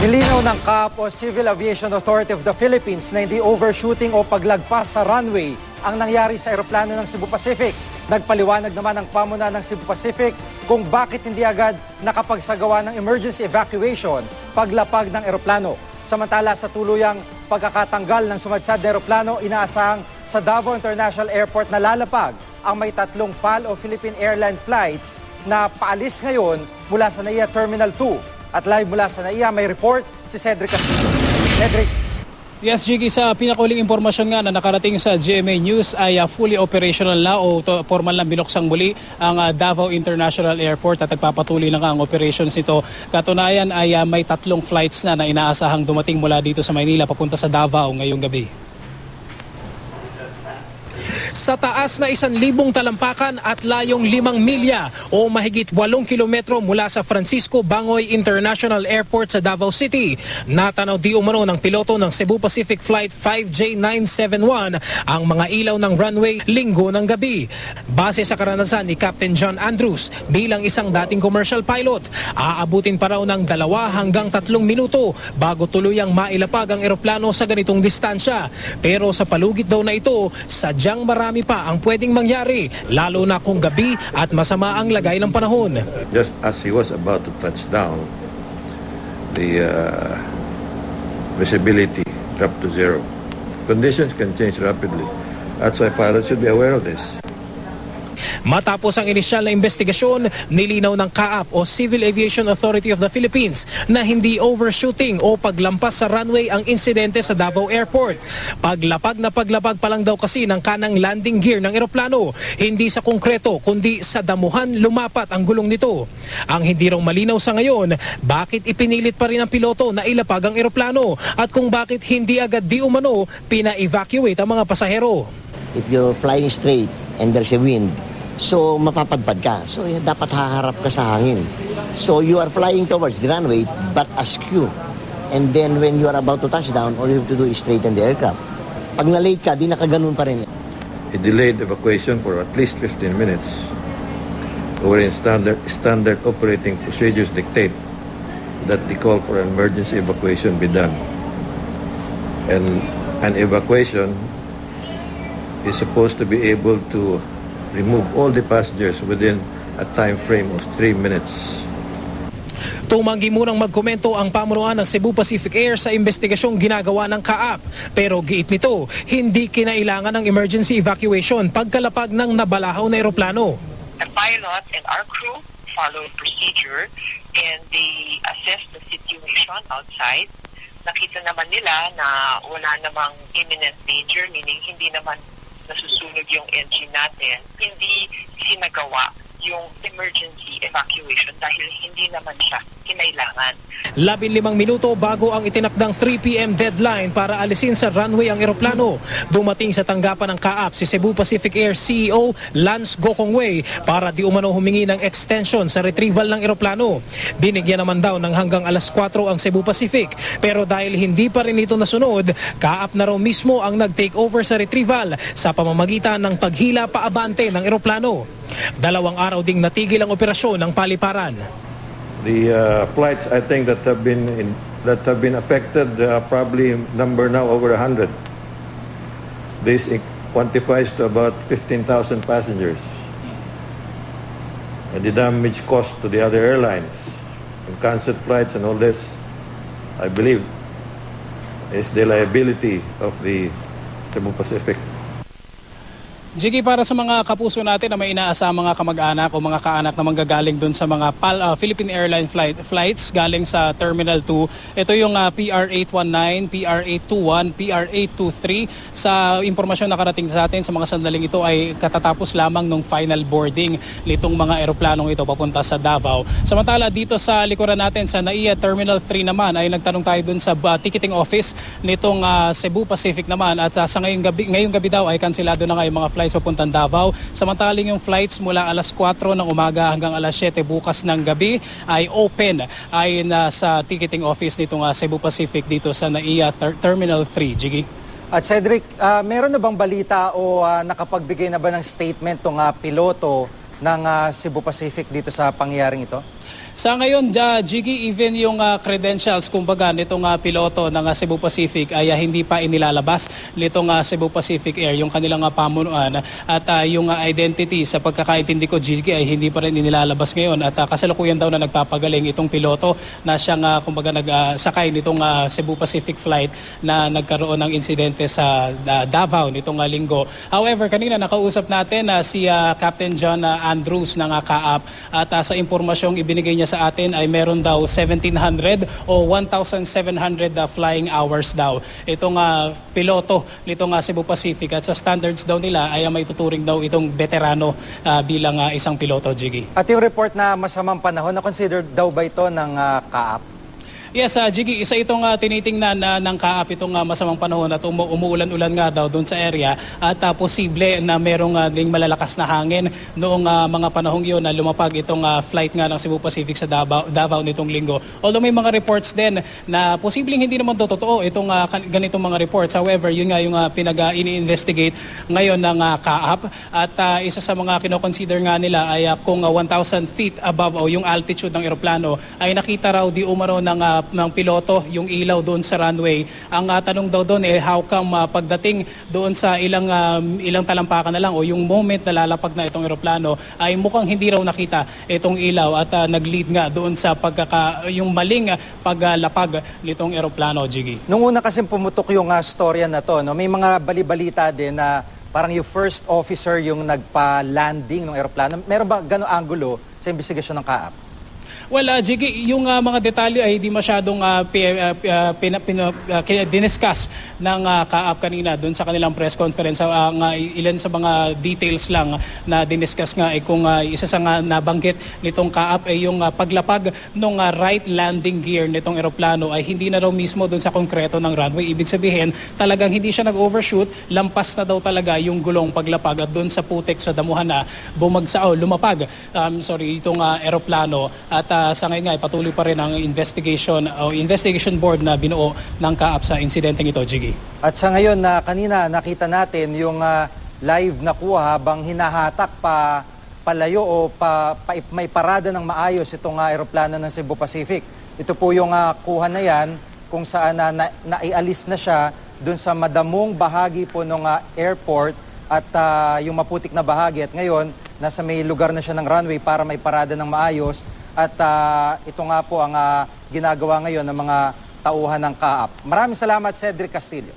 Nilinaw ng CAAP o Civil Aviation Authority of the Philippines na hindi overshooting o paglagpas sa runway ang nangyari sa eroplano ng Cebu Pacific. Nagpaliwanag naman ang pamuna ng Cebu Pacific kung bakit hindi agad nakapagsagawa ng emergency evacuation paglapag ng eroplano. Samantala sa tuluyang pagkakatanggal ng sumadsad na eroplano, inaasahang sa Davao International Airport na lalapag ang may 3 PAL o Philippine Airline flights na paalis ngayon mula sa NAIA Terminal 2. At live mula sa NAIA, may report si Cedric Castillo. Cedric. Yes, Jiggy, sa pinakuling impormasyon nga na nakarating sa GMA News ay fully operational na o formal na binuksang muli ang Davao International Airport at nagpapatuloy na nga ang operations nito. Katunayan ay may 3 flights na inaasahang dumating mula dito sa Maynila papunta sa Davao ngayong gabi. Sa taas na 1,000 talampakan at layong 5 milya o mahigit 8 kilometro mula sa Francisco Bangoy International Airport sa Davao City, natanaw di umano ng piloto ng Cebu Pacific Flight 5J971 ang mga ilaw ng runway linggo ng gabi. Base sa karanasan ni Captain John Andrews bilang isang dating commercial pilot, aabutin pa raw ng 2 hanggang 3 minuto bago tuluyang mailapag ang eroplano sa ganitong distansya. Pero sa palugit daw na ito, sadyang marami pa ang pwedeng mangyari, lalo na kung gabi at masama ang lagay ng panahon. Just as he was about to touch down, the visibility dropped to 0. Conditions can change rapidly. That's why pilots should be aware of this. Matapos ang inisyal na investigasyon, nilinaw ng CAAP o Civil Aviation Authority of the Philippines na hindi overshooting o paglampas sa runway ang insidente sa Davao Airport. Paglapag pa lang daw kasi ng kanang landing gear ng eroplano, hindi sa konkreto kundi sa damuhan lumapat ang gulong nito. Ang hindi raw malinaw sa ngayon, bakit ipinilit pa rin ang piloto na ilapag ang eroplano at kung bakit hindi agad di umano pina-evacuate ang mga pasahero. If you're flying straight and there's a wind, so mapapadpad ka. So dapat haharap ka sa hangin. So you are flying towards the runway but askew. And then when you are about to touch down, all you have to do is straighten the aircraft. Pag na-late ka, di nakaganon pa rin. He delayed evacuation for at least 15 minutes. Wherein standard operating procedures dictate that the call for emergency evacuation be done. And an evacuation is supposed to be able to remove all the passengers within a time frame of 3 minutes. Tumanggi munang magkomento ang pamunuan ng Cebu Pacific Air sa investigasyong ginagawa ng CAAP. Pero giit nito, hindi kinailangan ng emergency evacuation pagkalapag ng nabalahaw na eroplano. The pilot and our crew followed procedure and they assessed the situation outside. Nakita naman nila na wala namang imminent danger, meaning hindi naman nasusunog yung engine natin. Hindi sinagawa yung emergency evacuation dahil hindi naman siya kinailangan. 15 minuto bago ang itinakdang 3 p.m. deadline para alisin sa runway ang eroplano, dumating sa tanggapan ng CAAP si Cebu Pacific Air CEO Lance Gokongwei para di umano humingi ng extension sa retrieval ng eroplano. Binigyan naman daw ng hanggang alas 4 ang Cebu Pacific, pero dahil hindi pa rin ito nasunod, CAAP na raw mismo ang nag-take over sa retrieval sa pamamagitan ng paghila paabante ng eroplano. 2 araw ding natigil ang operasyon ng paliparan. The flights, I think, that have been affected probably number now over 100. This quantifies to about 15,000 passengers. And the damage cost to the other airlines, and canceled flights and all this, I believe, is the liability of the Cebu Pacific. Jiggy, para sa mga kapuso natin na may inaasang mga kamag-anak o mga kaanak na manggagaling dun sa mga Philippine Airline flights galing sa Terminal 2, ito yung PR819, PR821, PR823. Sa impormasyon na karating sa atin sa mga sandaling ito ay katatapos lamang ng final boarding nitong mga eroplanong ito papunta sa Davao. Samantala dito sa likuran natin sa NAIA Terminal 3 naman ay nagtanong tayo dun sa ticketing office nitong Cebu Pacific naman at sa ngayong gabi daw ay kansilado na nga yung mga flights papuntang Davao. Samantaling yung flights mula alas 4 ng umaga hanggang alas 7 bukas ng gabi ay open ay sa ticketing office nitong Cebu Pacific dito sa NAIA Terminal 3. Jiggy. At Cedric, meron na bang balita o nakapagbigay na ba ng statement tong piloto ng Cebu Pacific dito sa pangyayaring ito? Sa ngayon, Jiggy, even yung credentials, kumbaga, nitong piloto ng Cebu Pacific ay hindi pa inilalabas nitong Cebu Pacific Air, yung kanilang pamunuan. At yung identity, sa pagkakaintindi ko, Jiggy, ay hindi pa rin inilalabas ngayon. At kasalukuyan daw na nagpapagaling itong piloto na siyang, kumbaga, nagsakay nitong Cebu Pacific flight na nagkaroon ng insidente sa Davao nitong linggo. However, kanina nakausap natin si Captain John Andrews ng CAAP at sa impormasyong ibinigay niya sa atin ay meron daw 1,700 o 1,700 flying hours daw. Itong piloto nitong Cebu Pacific at sa standards daw nila ay may tuturing daw itong veterano bilang isang piloto, Jiggy. At yung report na masamang panahon, na-consider daw ba ito ng CAAP? Yes, Jiggy, isa itong tinitingnan ng CAAP itong masamang panahon at umuulan-ulan nga daw doon sa area at posible na merong ding malalakas na hangin noong mga panahong iyon na lumapag itong flight nga ng Cebu Pacific sa Davao nitong linggo. Although may mga reports din na posibleng hindi naman totoo itong ganitong mga reports. However, yun nga yung ini-investigate ngayon ng CAAP at isa sa mga kinoconsider nga nila ay kung 1,000 feet above o yung altitude ng eroplano ay nakita raw di umano ng piloto yung ilaw doon sa runway. Ang tanong daw doon how come pagdating doon sa ilang talampakan na lang o yung moment na lalapag na itong eroplano ay mukhang hindi raw nakita itong ilaw at nag-lead nga doon sa yung maling paglapag nitong eroplano, Jiggy. Nung una kasi pumutok yung storya na to, no? May mga bali-balita din na parang yung first officer yung nagpa-landing ng eroplano. Meron ba gano'ng angulo sa investigasyon ng CAAP? Well, Jiggy, yung mga detalye ay hindi masyadong diniscuss ng CAAP kanina doon sa kanilang press conference. Ilan sa mga details lang na diniscuss nga ay kung isa sa nga nabanggit nitong CAAP ay yung paglapag ng right landing gear nitong eroplano ay hindi na raw mismo doon sa konkreto ng runway. Ibig sabihin, talagang hindi siya nag-overshoot, lampas na daw talaga yung gulong paglapag at doon sa putik sa damuhan na lumapag itong eroplano at sa ngayon nga, patuloy pa rin ang investigation board na binuo ng CAAP sa insidenteng ito, Jiggy. At sa ngayon, kanina nakita natin yung live na kuha habang hinahatak palayo o may parada ng maayos itong aeroplano ng Cebu Pacific. Ito po yung kuha na yan kung saan naialis na siya dun sa madamong bahagi po ng airport at yung maputik na bahagi. At ngayon, nasa may lugar na siya ng runway para may parada ng maayos. At ito nga po ang ginagawa ngayon ng mga tauhan ng CAAP. Maraming salamat, Cedric Castillo.